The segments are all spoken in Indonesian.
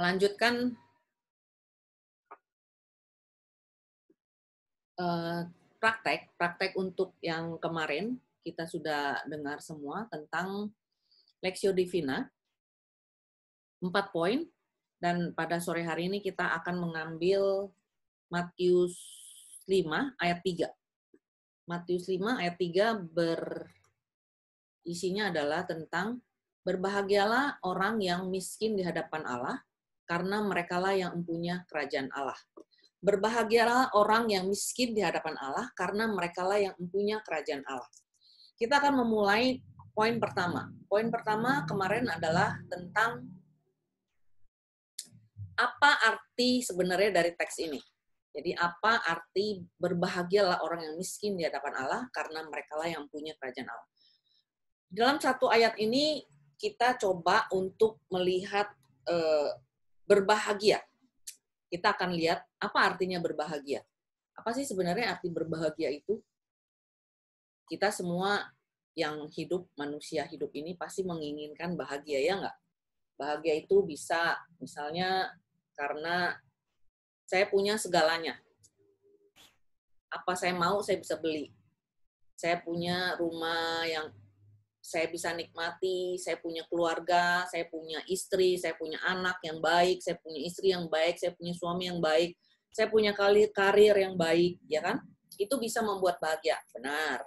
Melanjutkan praktek untuk yang kemarin kita sudah dengar semua tentang Lectio Divina, 4 poin, dan pada sore hari ini kita akan mengambil Matius 5 ayat 3. Matius 5 ayat 3 isinya adalah tentang berbahagialah orang yang miskin di hadapan Allah, karena merekalah yang mempunyai kerajaan Allah. Berbahagialah orang yang miskin di hadapan Allah, karena merekalah yang mempunyai kerajaan Allah. Kita akan memulai poin pertama. Poin pertama kemarin adalah tentang apa arti sebenarnya dari teks ini. Jadi apa arti berbahagialah orang yang miskin di hadapan Allah, karena merekalah yang punya kerajaan Allah. Dalam satu ayat ini kita coba untuk melihat berbahagia. Kita akan lihat apa artinya berbahagia. Apa sih sebenarnya arti berbahagia itu? Kita semua yang hidup, manusia hidup ini pasti menginginkan bahagia, ya nggak? Bahagia itu bisa misalnya karena saya punya segalanya. Apa saya mau, saya bisa beli. Saya punya rumah yang saya bisa nikmati, saya punya keluarga, saya punya istri, saya punya anak yang baik, saya punya istri yang baik, saya punya suami yang baik, saya punya karir yang baik, ya kan? Itu bisa membuat bahagia, benar.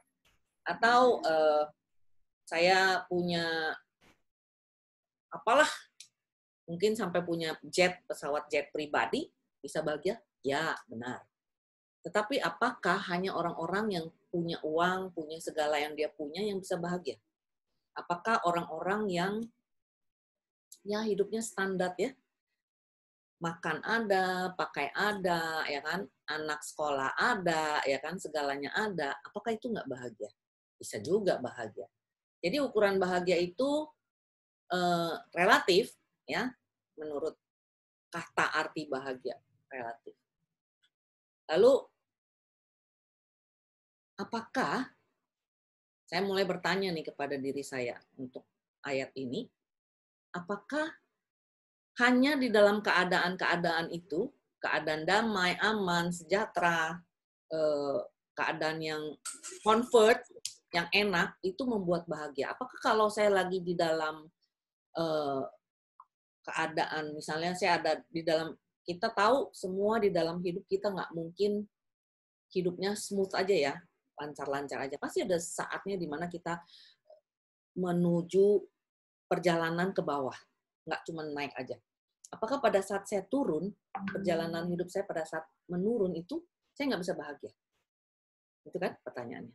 Atau saya punya apalah, mungkin sampai punya pesawat jet pribadi, bisa bahagia? Ya, benar. Tetapi apakah hanya orang-orang yang punya uang, punya segala yang dia punya yang bisa bahagia? Apakah orang-orang yang ya hidupnya standar ya, makan ada, pakai ada, ya kan, anak sekolah ada, ya kan, segalanya ada, apakah itu nggak bahagia? Bisa juga bahagia. Jadi ukuran bahagia itu relatif, ya, menurut kata arti bahagia, relatif. Lalu, apakah, saya mulai bertanya nih kepada diri saya untuk ayat ini, apakah hanya di dalam keadaan-keadaan itu, keadaan damai, aman, sejahtera, keadaan yang comfort, yang enak, itu membuat bahagia. Apakah kalau saya lagi di dalam keadaan, misalnya saya ada di dalam, kita tahu semua di dalam hidup kita nggak mungkin hidupnya smooth aja ya, lancar-lancar aja. Pasti ada saatnya di mana kita menuju perjalanan ke bawah, nggak cuma naik aja. Apakah pada saat saya turun, perjalanan hidup saya pada saat menurun itu, saya nggak bisa bahagia? Itu kan pertanyaannya.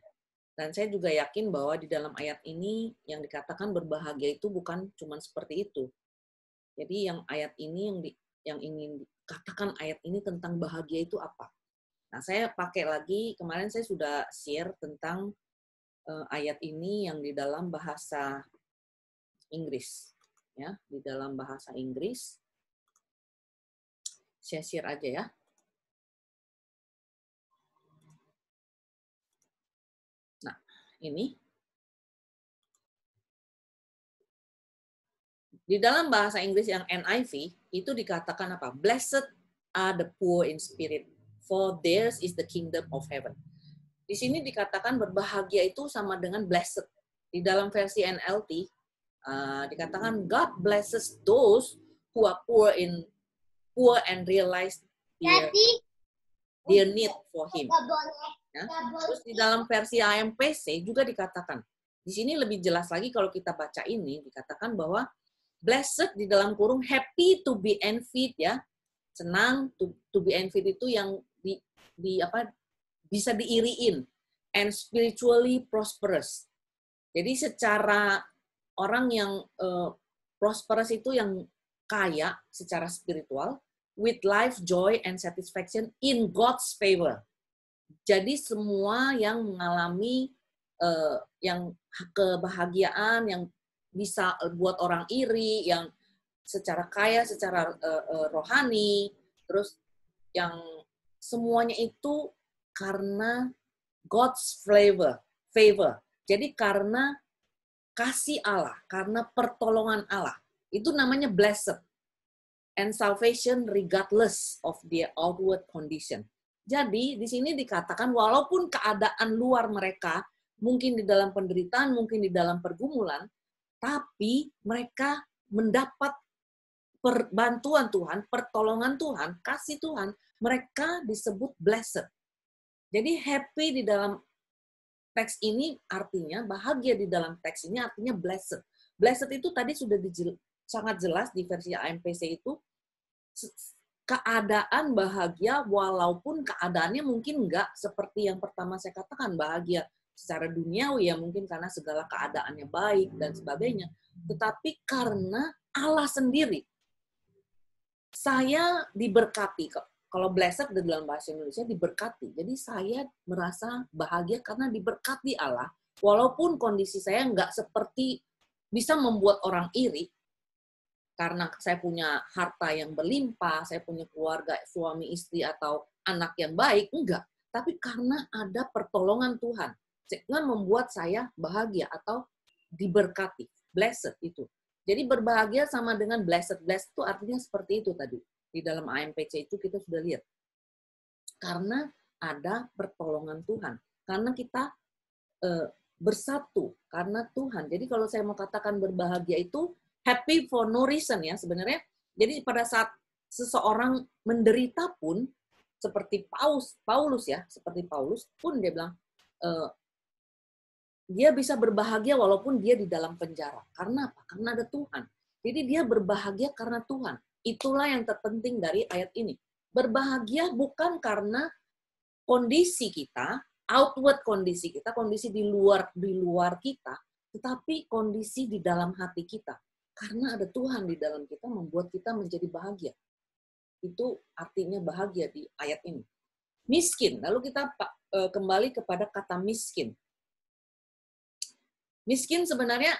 Dan saya juga yakin bahwa di dalam ayat ini yang dikatakan berbahagia itu bukan cuma seperti itu. Jadi yang ayat ini yang ingin dikatakan ayat ini tentang bahagia itu apa? Nah, saya pakai lagi, kemarin saya sudah share tentang ayat ini yang di dalam bahasa Inggris. Ya, di dalam bahasa Inggris. Saya share aja ya. Nah, ini. Di dalam bahasa Inggris yang NIV, itu dikatakan apa? Blessed are the poor in spirit, for theirs is the kingdom of heaven. Di sini dikatakan berbahagia itu sama dengan blessed. Di dalam versi NLT, dikatakan God blesses those who are poor and realize their need for Him. Ya. Terus di dalam versi AMPC juga dikatakan, di sini lebih jelas lagi kalau kita baca ini, dikatakan bahwa blessed di dalam kurung happy to be envied, ya, senang to be envied itu yang bisa diiriin, and spiritually prosperous. Jadi secara orang yang prosperous itu yang kaya secara spiritual, with life, joy, and satisfaction in God's favor. Jadi semua yang mengalami yang kebahagiaan, yang bisa buat orang iri, yang secara kaya, secara rohani, terus yang semuanya itu karena God's favor. Jadi karena kasih Allah, karena pertolongan Allah. Itu namanya blessed. and salvation regardless of their outward condition. Jadi di sini dikatakan walaupun keadaan luar mereka mungkin di dalam penderitaan, mungkin di dalam pergumulan, tapi mereka mendapat bantuan Tuhan, pertolongan Tuhan, kasih Tuhan, mereka disebut blessed. Jadi happy di dalam teks ini artinya, bahagia di dalam teks ini artinya blessed. Blessed itu tadi sudah sangat jelas di versi AMPC itu, keadaan bahagia walaupun keadaannya mungkin enggak seperti yang pertama saya katakan, bahagia secara duniawi ya mungkin karena segala keadaannya baik dan sebagainya. Tetapi karena Allah sendiri, saya diberkati. Kalau blessed dalam bahasa Indonesia diberkati. Jadi saya merasa bahagia karena diberkati Allah. Walaupun kondisi saya nggak seperti bisa membuat orang iri. Karena saya punya harta yang berlimpah, saya punya keluarga, suami, istri, atau anak yang baik. Enggak. Tapi karena ada pertolongan Tuhan. Sehingga membuat saya bahagia atau diberkati. Blessed itu. Jadi berbahagia sama dengan blessed. Blessed itu artinya seperti itu tadi. Di dalam AMPC itu kita sudah lihat. Karena ada pertolongan Tuhan. Karena kita bersatu. Karena Tuhan. Jadi kalau saya mau katakan berbahagia itu happy for no reason ya sebenarnya. Jadi pada saat seseorang menderita pun, seperti Paulus ya, seperti Paulus pun dia bilang, dia bisa berbahagia walaupun dia di dalam penjara. Karena apa? Karena ada Tuhan. Jadi dia berbahagia karena Tuhan. Itulah yang terpenting dari ayat ini. Berbahagia bukan karena kondisi kita, outward kondisi kita, kondisi di luar kita, tetapi kondisi di dalam hati kita. Karena ada Tuhan di dalam kita membuat kita menjadi bahagia. Itu artinya bahagia di ayat ini. Miskin. Lalu kita kembali kepada kata miskin. Miskin sebenarnya,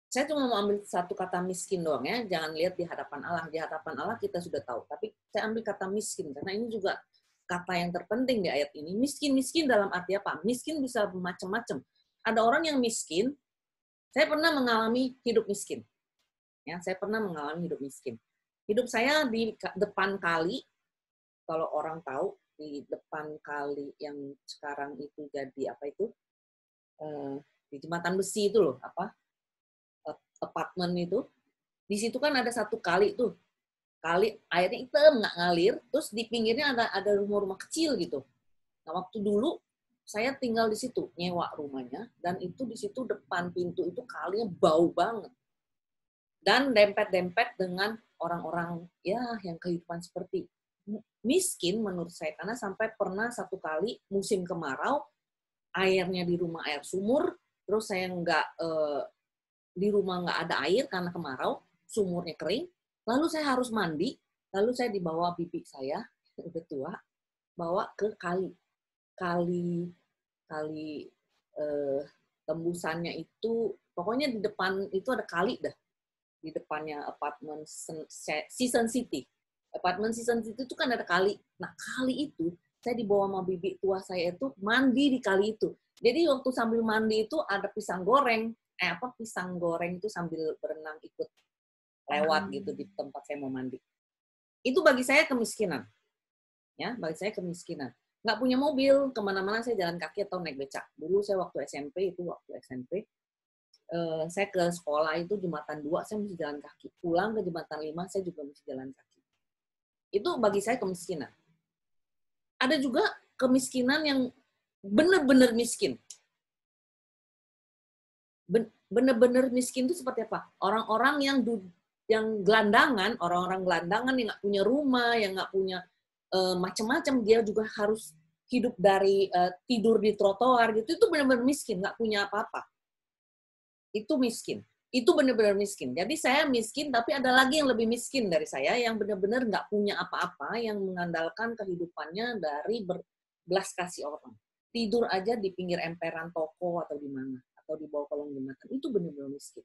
saya cuma mau ambil satu kata miskin doang ya, jangan lihat di hadapan Allah. Di hadapan Allah kita sudah tahu, tapi saya ambil kata miskin, karena ini juga kata yang terpenting di ayat ini. Miskin dalam arti apa? Miskin bisa macam-macam. Ada orang yang miskin, saya pernah mengalami hidup miskin. Ya, saya pernah mengalami hidup miskin. Hidup saya di depan kali, kalau orang tahu, di depan kali yang sekarang itu jadi apa itu? Di jembatan besi itu loh, apa? Apartemen itu, di situ kan ada satu kali tuh, kali airnya hitam nggak ngalir, terus di pinggirnya ada rumah-rumah kecil gitu. Nah waktu dulu saya tinggal di situ, nyewa rumahnya, dan itu di situ depan pintu itu kalinya bau banget, dan dempet-dempet dengan orang-orang ya yang kehidupan seperti miskin menurut saya, karena sampai pernah satu kali musim kemarau, airnya di rumah air sumur, terus saya di rumah nggak ada air karena kemarau, sumurnya kering, lalu saya harus mandi, lalu saya dibawa bibi saya, udah tua, bawa ke kali tembusannya itu, pokoknya di depan itu ada kali dah, di depannya apartemen Season City. Apartemen Season City itu kan ada kali. Nah kali itu, saya dibawa sama bibi tua saya itu mandi di kali itu. Jadi waktu sambil mandi itu ada pisang goreng itu sambil berenang ikut lewat gitu di tempat saya mau mandi. Itu bagi saya kemiskinan. Ya, bagi saya kemiskinan. Nggak punya mobil, kemana-mana saya jalan kaki atau naik becak. Dulu saya waktu SMP, saya ke sekolah itu Jembatan 2, saya mesti jalan kaki. Pulang ke Jembatan 5, saya juga mesti jalan kaki. Itu bagi saya kemiskinan. Ada juga kemiskinan yang benar-benar miskin. Benar-benar miskin itu seperti apa? Orang-orang yang gelandangan, orang-orang gelandangan yang nggak punya rumah, yang nggak punya macam-macam, dia juga harus hidup dari tidur di trotoar gitu. Itu benar-benar miskin, nggak punya apa-apa. Itu miskin. Itu benar-benar miskin. Jadi saya miskin, tapi ada lagi yang lebih miskin dari saya, yang benar-benar nggak punya apa-apa, yang mengandalkan kehidupannya dari berbelas kasih orang. Tidur aja di pinggir emperan toko atau di mana. Atau di bawah kolong jembatan, itu benar-benar miskin.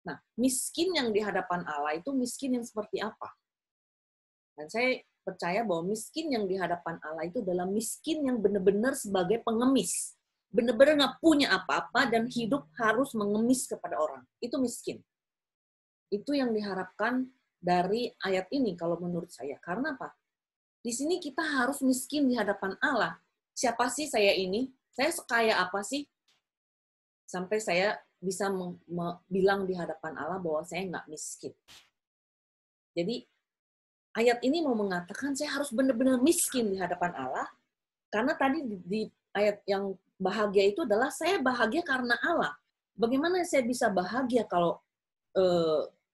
Nah, miskin yang di hadapan Allah itu miskin yang seperti apa? Dan saya percaya bahwa miskin yang di hadapan Allah itu adalah miskin yang benar-benar sebagai pengemis. Benar-benar nggak punya apa-apa dan hidup harus mengemis kepada orang. Itu miskin. Itu yang diharapkan dari ayat ini kalau menurut saya. Karena apa? Di sini kita harus miskin di hadapan Allah. Siapa sih saya ini? Saya sekaya apa sih? Sampai saya bisa bilang di hadapan Allah bahwa saya nggak miskin. Jadi ayat ini mau mengatakan saya harus benar-benar miskin di hadapan Allah, karena tadi di ayat yang bahagia itu adalah saya bahagia karena Allah. Bagaimana saya bisa bahagia kalau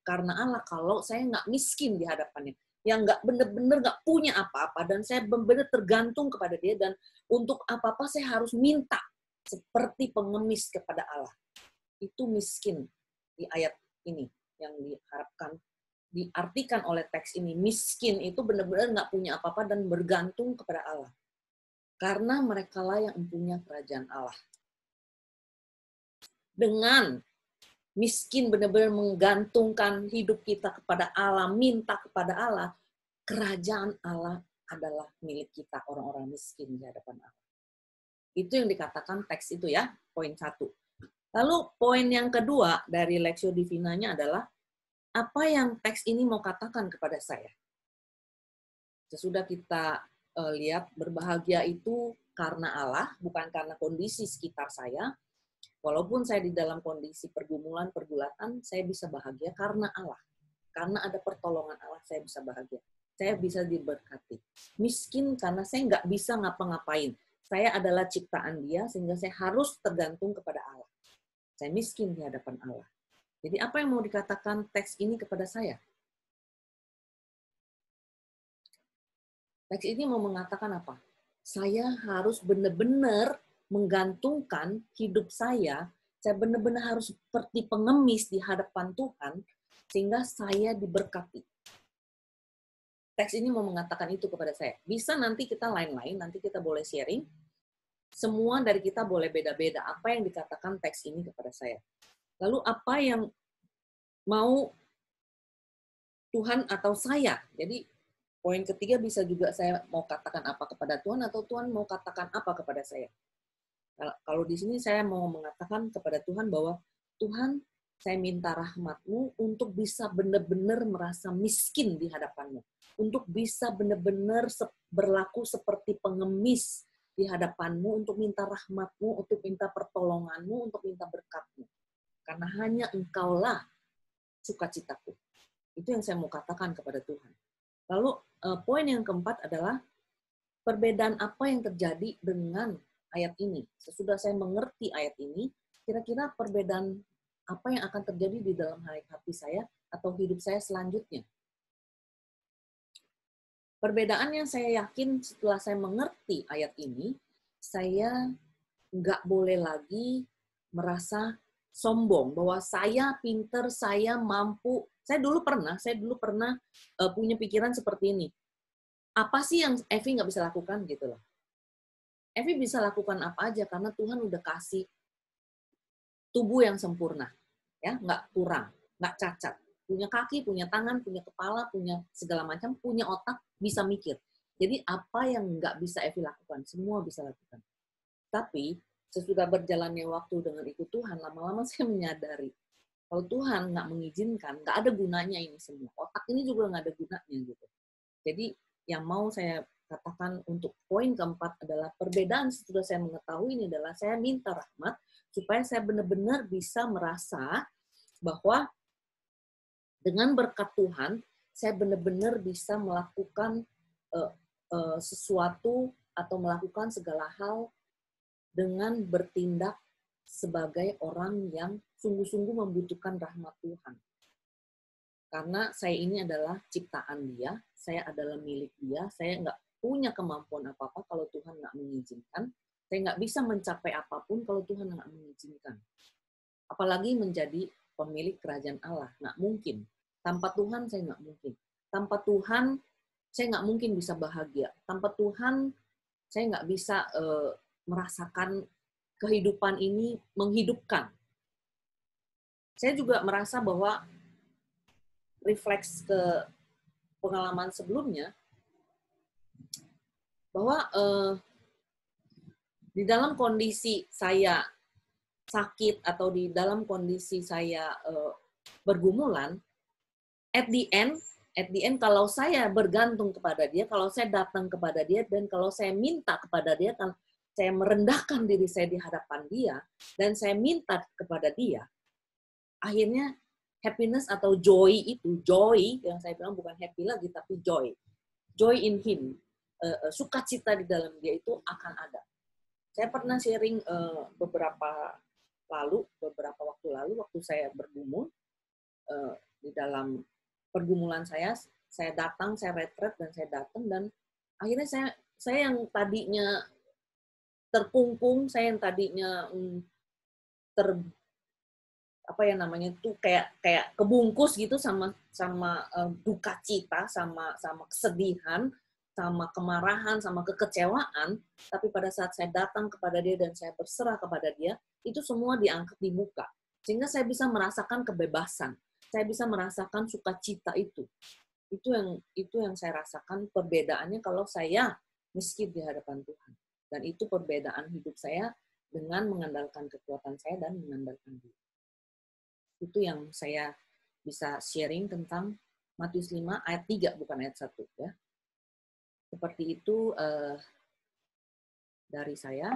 karena Allah kalau saya nggak miskin di hadapannya, yang nggak benar-benar nggak punya apa-apa, dan saya benar-benar tergantung kepada Dia, dan untuk apa-apa saya harus minta seperti pengemis kepada Allah. Itu miskin di ayat ini yang diharapkan diartikan oleh teks ini. Miskin itu benar-benar nggak punya apa-apa dan bergantung kepada Allah. Karena merekalah yang mempunyai kerajaan Allah. Dengan miskin benar-benar menggantungkan hidup kita kepada Allah, minta kepada Allah, kerajaan Allah adalah milik kita, orang-orang miskin di hadapan Allah. Itu yang dikatakan teks itu ya, poin 1. Lalu poin yang kedua dari Lectio Divinanya adalah apa yang teks ini mau katakan kepada saya. Sesudah kita lihat berbahagia itu karena Allah, bukan karena kondisi sekitar saya. Walaupun saya di dalam kondisi pergumulan, pergulatan, saya bisa bahagia karena Allah. Karena ada pertolongan Allah, saya bisa bahagia. Saya bisa diberkati. Miskin karena saya nggak bisa ngapa-ngapain. Saya adalah ciptaan Dia, sehingga saya harus tergantung kepada Allah. Saya miskin di hadapan Allah. Jadi apa yang mau dikatakan teks ini kepada saya? Teks ini mau mengatakan apa? Saya harus benar-benar menggantungkan hidup saya benar-benar harus seperti pengemis di hadapan Tuhan, sehingga saya diberkati. Teks ini mau mengatakan itu kepada saya. Bisa nanti kita lain-lain, nanti kita boleh sharing. Semua dari kita boleh beda-beda apa yang dikatakan teks ini kepada saya. Lalu apa yang mau Tuhan atau saya? Jadi poin ketiga bisa juga saya mau katakan apa kepada Tuhan, atau Tuhan mau katakan apa kepada saya. Kalau di sini saya mau mengatakan kepada Tuhan bahwa Tuhan, saya minta rahmat-Mu untuk bisa benar-benar merasa miskin di hadapan-Mu. Untuk bisa benar-benar berlaku seperti pengemis di hadapan-Mu, untuk minta rahmat-Mu, untuk minta pertolongan-Mu, untuk minta berkat-Mu. Karena hanya Engkaulah sukacitaku. Itu yang saya mau katakan kepada Tuhan. Lalu poin yang keempat adalah perbedaan apa yang terjadi dengan ayat ini. Sesudah saya mengerti ayat ini, kira-kira perbedaan apa yang akan terjadi di dalam hati saya atau hidup saya selanjutnya. Perbedaan yang saya yakin setelah saya mengerti ayat ini, saya nggak boleh lagi merasa sombong bahwa saya pinter, saya mampu. Saya dulu pernah punya pikiran seperti ini. Apa sih yang Evi nggak bisa lakukan gitu loh. Evi bisa lakukan apa aja karena Tuhan udah kasih tubuh yang sempurna, ya, nggak kurang, nggak cacat. Punya kaki, punya tangan, punya kepala, punya segala macam, punya otak, bisa mikir. Jadi apa yang nggak bisa Evi lakukan, semua bisa lakukan. Tapi sesudah berjalannya waktu dengan ikut Tuhan, lama-lama saya menyadari kalau Tuhan nggak mengizinkan, nggak ada gunanya ini semua. Otak ini juga nggak ada gunanya gitu. Jadi yang mau saya katakan untuk poin keempat adalah perbedaan setelah saya mengetahui ini adalah saya minta rahmat supaya saya benar-benar bisa merasa bahwa dengan berkat Tuhan saya benar-benar bisa melakukan sesuatu atau melakukan segala hal dengan bertindak sebagai orang yang sungguh-sungguh membutuhkan rahmat Tuhan. Karena saya ini adalah ciptaan Dia, saya adalah milik Dia, saya nggak punya kemampuan apa-apa kalau Tuhan nggak mengizinkan, saya nggak bisa mencapai apapun kalau Tuhan nggak mengizinkan. Apalagi menjadi pemilik kerajaan Allah, nggak mungkin. Tanpa Tuhan saya nggak mungkin. Tanpa Tuhan saya nggak mungkin bisa bahagia. Tanpa Tuhan saya nggak bisa merasakan kehidupan ini menghidupkan. Saya juga merasa bahwa refleks ke pengalaman sebelumnya, bahwa di dalam kondisi saya sakit atau di dalam kondisi saya bergumulan, at the end kalau saya bergantung kepada dia, kalau saya datang kepada dia, dan kalau saya minta kepada dia, kan saya merendahkan diri saya di hadapan dia, dan saya minta kepada dia, akhirnya happiness atau joy itu, joy yang saya bilang bukan happy lagi, tapi joy in him, sukacita di dalam dia itu akan ada. Saya pernah sharing beberapa waktu lalu, waktu saya bergumul, di dalam pergumulan saya datang, saya retret, dan saya datang, dan akhirnya saya yang tadinya terkungkung, saya yang tadinya apa ya namanya tuh kayak kebungkus gitu sama duka cita, sama kesedihan, sama kemarahan, sama kekecewaan, tapi pada saat saya datang kepada dia dan saya berserah kepada dia, itu semua diangkat di muka. Sehingga saya bisa merasakan kebebasan. Saya bisa merasakan sukacita itu. Itu yang saya rasakan perbedaannya kalau saya miskin di hadapan Tuhan. Dan itu perbedaan hidup saya dengan mengandalkan kekuatan saya dan mengandalkan dia. Itu yang saya bisa sharing tentang Matius 5 ayat 3, bukan ayat 1 ya. Seperti itu dari saya.